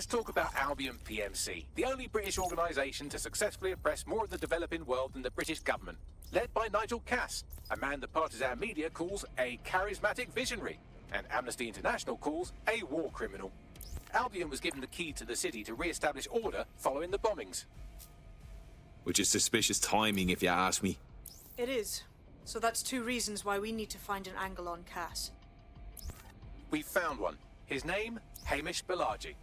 Let's talk about Albion PMC, the only British organisation to successfully oppress more of the developing world than the British government. Led by Nigel Cass, a man the partisan media calls a charismatic visionary, and Amnesty International calls a war criminal. Albion was given the key to the city to re-establish order following the bombings. Which is suspicious timing, if you ask me. It is. So that's two reasons why we need to find an angle on Cass. We've found one. His name, Hamish Balaji.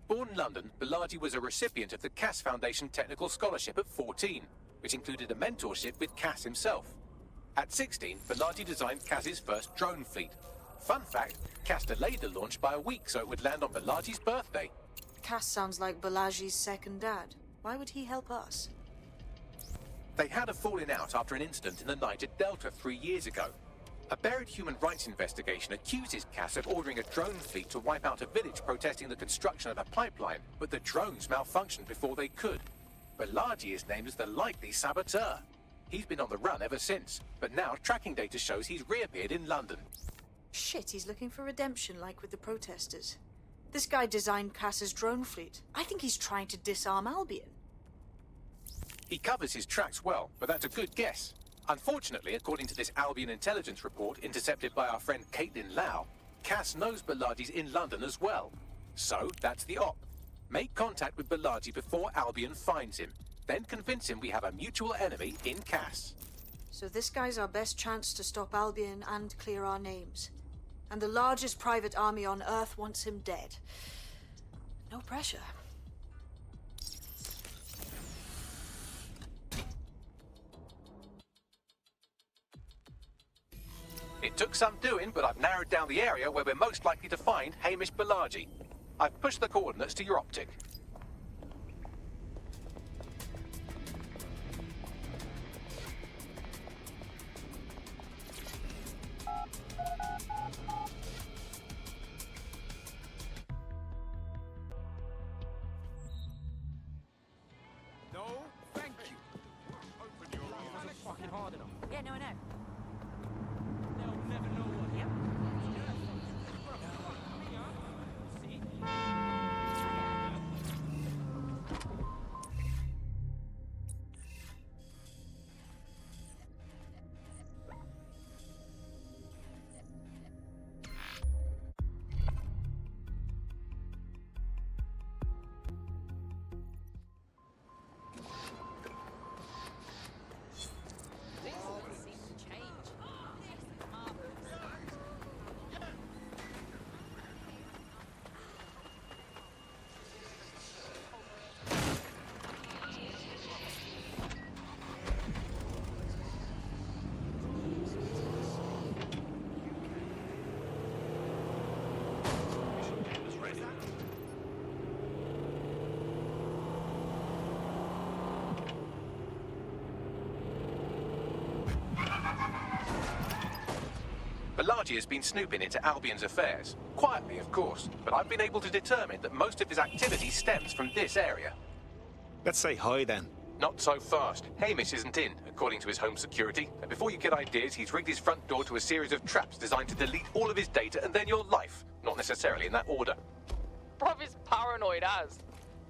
Born in London, Balaji was a recipient of the Cass Foundation Technical Scholarship at 14, which included a mentorship with Cass himself. At 16, Balaji designed Cass's first drone fleet. Fun fact, Cass delayed the launch by a week so it would land on Balaji's birthday. Cass sounds like Balaji's second dad. Why would he help us? They had a falling out after an incident in the Niger Delta 3 years ago. A buried human rights investigation accuses Cass of ordering a drone fleet to wipe out a village protesting the construction of a pipeline, but the drones malfunctioned before they could. Balaji is named as the likely saboteur. He's been on the run ever since, but now tracking data shows he's reappeared in London. Shit, he's looking for redemption like with the protesters. This guy designed Cass's drone fleet. I think he's trying to disarm Albion. He covers his tracks well, but that's a good guess. Unfortunately, according to this Albion intelligence report intercepted by our friend Caitlin Lau, Cass knows Balaji's in London as well. So, that's the op. Make contact with Balaji before Albion finds him. Then convince him we have a mutual enemy in Cass. So this guy's our best chance to stop Albion and clear our names. And the largest private army on Earth wants him dead. No pressure. It took some doing, but I've narrowed down the area where we're most likely to find Hamish Balaji. I've pushed the coordinates to your optic. No, thank you. Open your eyes. Wasn't fucking hard enough. Yeah, no, I know. They'll never know what. Yep. Balaji has been snooping into Albion's affairs. Quietly, of course, but I've been able to determine that most of his activity stems from this area. Let's say hi then. Not so fast. Hamish isn't in, according to his home security. And before you get ideas, he's rigged his front door to a series of traps designed to delete all of his data and then your life. Not necessarily in that order. Bruv is paranoid as.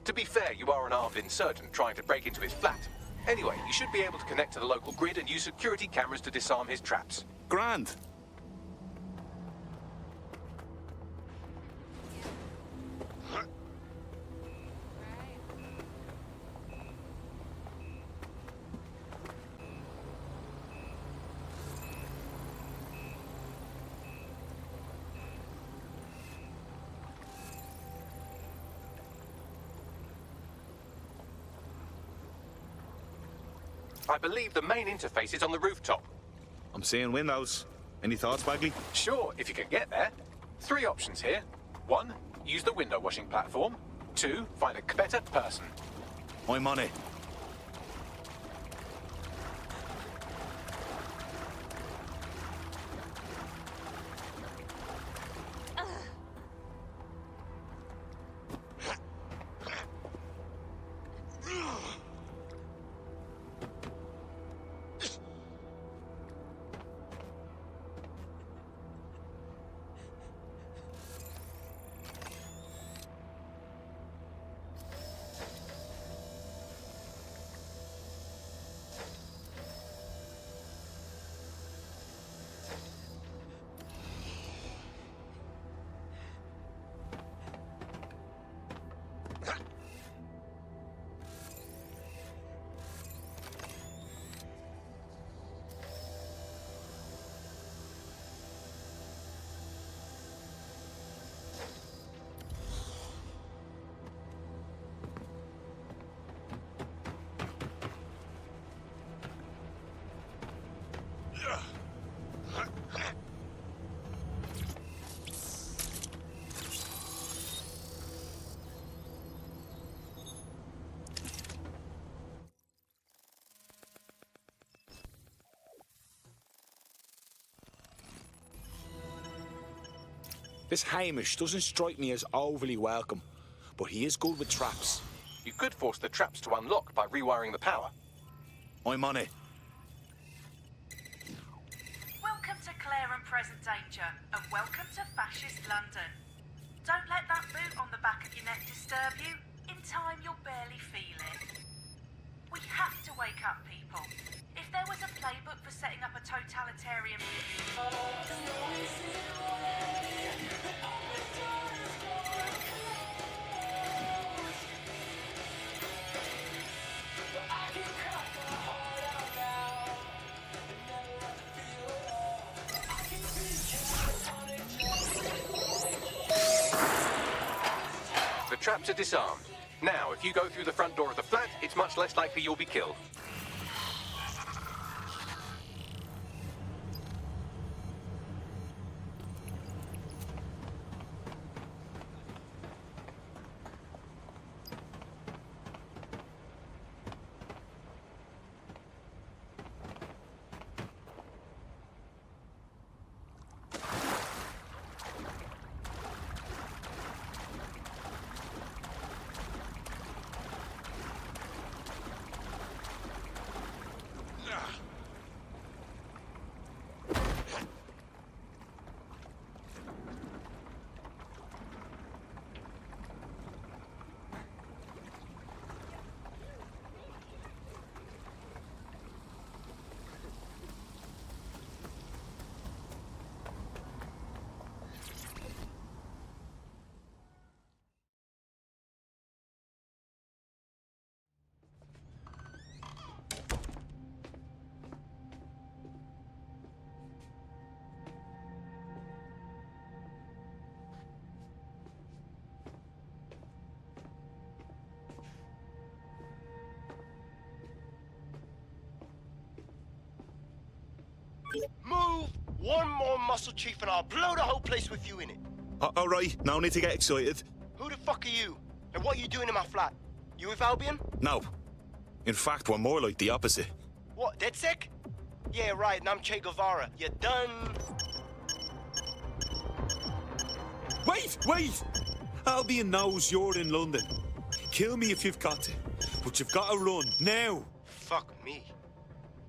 To be fair, you are an armed insurgent trying to break into his flat. Anyway, you should be able to connect to the local grid and use security cameras to disarm his traps. Grand. I believe the main interface is on the rooftop. I'm seeing windows. Any thoughts, Bagley? Sure, if you can get there. 3 options here. 1, use the window washing platform. 2, find a better person. I'm on it. This Hamish doesn't strike me as overly welcome, but he is good with traps. You could force the traps to unlock by rewiring the power. I'm on it. Welcome to Claire and Present Danger, and welcome to Fascist London. Don't let that boot on the back of your neck disturb you. In time, you'll barely feel it. We have to wake up, people. If there was a playbook for setting up a totalitarian... The traps are disarmed. Now, if you go through the front door of the flat, it's much less likely you'll be killed. Move one more muscle, Chief, and I'll blow the whole place with you in it. All right, no need to get excited. Who the fuck are you? And what are you doing in my flat? You with Albion? No. In fact, we're more like the opposite. What, DedSec? Yeah, right, and I'm Che Guevara. You done? Wait! Albion knows you're in London. Kill me if you've got to, but you've got to run, now. Fuck me.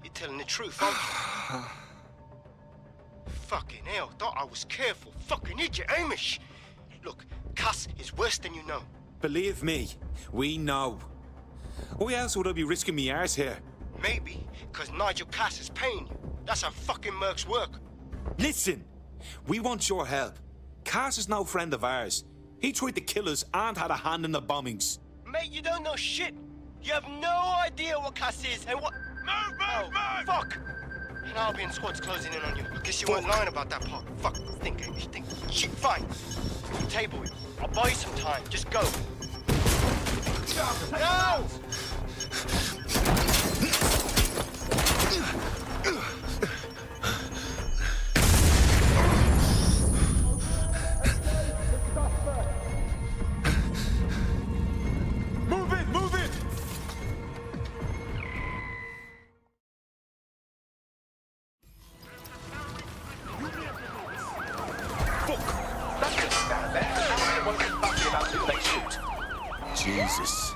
You're telling the truth, aren't you? Fucking hell, thought I was careful. Fucking idiot, Hamish. Look, Cass is worse than you know. Believe me, we know. Why else would I be risking me arse here? Maybe, because Nigel Cass is paying you. That's how fucking mercs work. Listen, we want your help. Cass is no friend of ours. He tried to kill us and had a hand in the bombings. Mate, you don't know shit. You have no idea what Cass is and what... Move! Fuck! An Albion squad's closing in on you. I guess you weren't lying about that part. Fuck, think, Hamish, think. Shit, fine. You table it. I'll buy you some time. Just go. No! Move it! That could stand there. Albion won't be fussy about who they shoot. Jesus.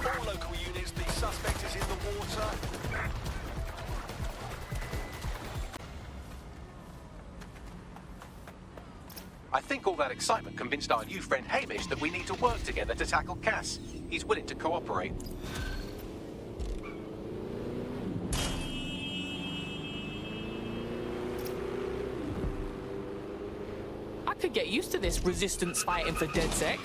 All local units, the suspect is in the water. I think all that excitement convinced our new friend Hamish that we need to work together to tackle Cass. He's willing to cooperate. I could get used to this resistance fighting for DedSec.